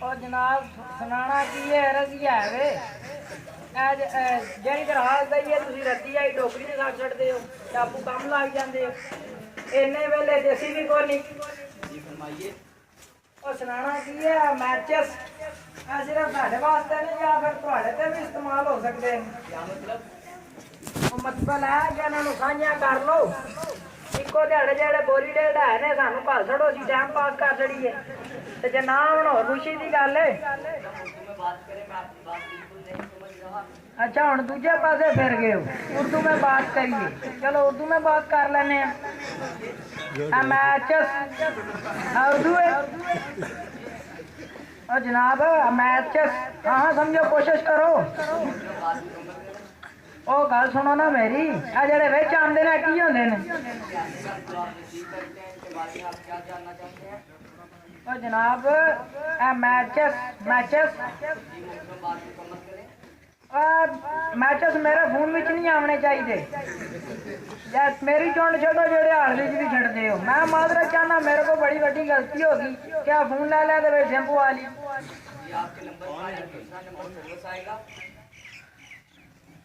और जनाब सुनाना की है रजिया वे जी दरखास्त दईए तुम रद्दी आई डोगरी के साथ छड़ते हो आपू कम लग जाते हो इन्ने वेले देसी भी कोई नहीं और सुनाना की है मैचेस सिर्फ साढ़े वास्ते नहीं या फिर थोड़े ते भी इस्तेमाल हो सकते हैं मतलब है कि इन्होंने साझियां कर लो इको दिहाड़े जेड़े बोली डेढ़ है ने सानू भल छड़ो असीं टाइम पास कर छड़िए ते जे ना होण होर खुशी दी गल है। अच्छा हुण दूजे पासे फिर गए हो उर्दू में बात करिए चलो उर्दू में बात कर लेने मैचेस उर्दू है और जनाब मैचेस हाँ समझो कोशिश करो ओ गल सुनो ना मेरी आ जेड़े विच आंदे ने की होंदे ने ओ जनाब मैचेस मैचेस मैचेस मेरे फोन में नहीं आने चाहिए मेरी चुन छो जेड़े हाल भी छड़ते हो मैं माजरा चाहना मेरे को बड़ी बड़ी गलती होगी क्या फोन ले लिया तो शैम्पू वाली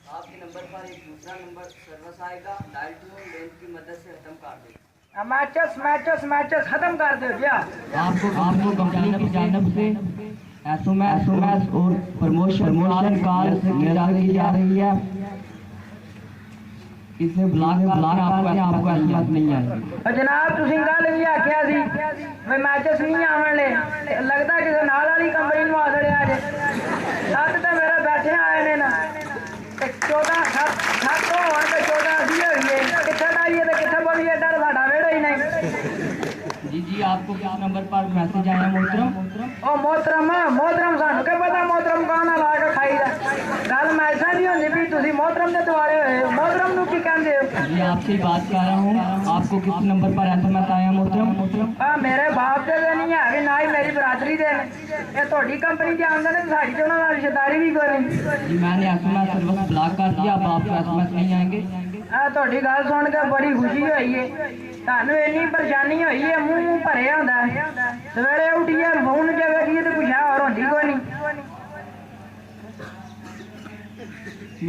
आपके नंबर पर एक दूसरा नंबर सर्विस आएगा डायल टोन बैंक की मदद से खत्म कर दो मैचेस मैचेस मैचेस खत्म कर दो क्या आपको कंपनी की जानिब से एसएमएस और प्रमोशन कॉल की जा रही है इसे ब्लॉक आपको एसएमएस नहीं आएगी जनाब तुसीं गल भी आखिया सी मैं मैचेस नहीं आवणले लगता किसी नाल वाली कंपनी नु आ छड़िया जे सत ते मेरे बैठे आए ने ना 14 7 होण ते 14 असी होईए किथे डाइए ते किथे बोलिए डर साडा वेड़ा ही नहीं जी आपको किस नंबर पर मैसेज आया मोहतरम ओ मोहतरम सानू क्या पता मोहतरम कौन ला के खाई गल मैसा नहीं होंदी भी तुसी मोहतरम दे दुआरे होए मोहतरम नु की कहंदे हो जी आपसे बात कर रहा हूं आपको किस नंबर पर एसएमएस आया मोहतरम मेरे बाप दे नहीं है भी ना ही मेरी बरादरी दे ये थोड़ी कंपनी दे आंदे ने साडी ते उन्हां नाल रिश्तेदारी भी कोई नहीं जी मैंने एसएमएस सर्विस ब्लॉक कर दिया अब आपको एसएमएस नहीं आएंगे थोड़ी गल सुन के बड़ी खुशी हुई है थानू इन्नी परेशानी हुई है मुंह भरे होंदा सवेरे उठिए फोन जे वेखिए तो कुछ और होंदी कोई नहीं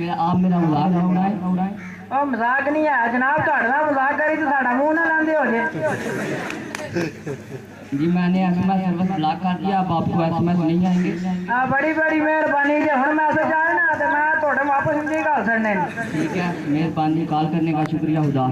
मेरा मजाक उड़ाना है ओ मजाक नहीं है जनाब तुहाडे नाल मजाक करी तो साडा मुंह ना लांदे हो जे जी मैंने एसएमएस सर्विस ब्लॉक कर दिया अब आपको एसएमएस नहीं आएंगे बड़ी बड़ी मेहरबानी जी हुण मैसेज आए ना तो मैं थोड़े वापस नहीं घाल सकने ठीक है मेहरबानी कॉल करने का शुक्रिया खुदा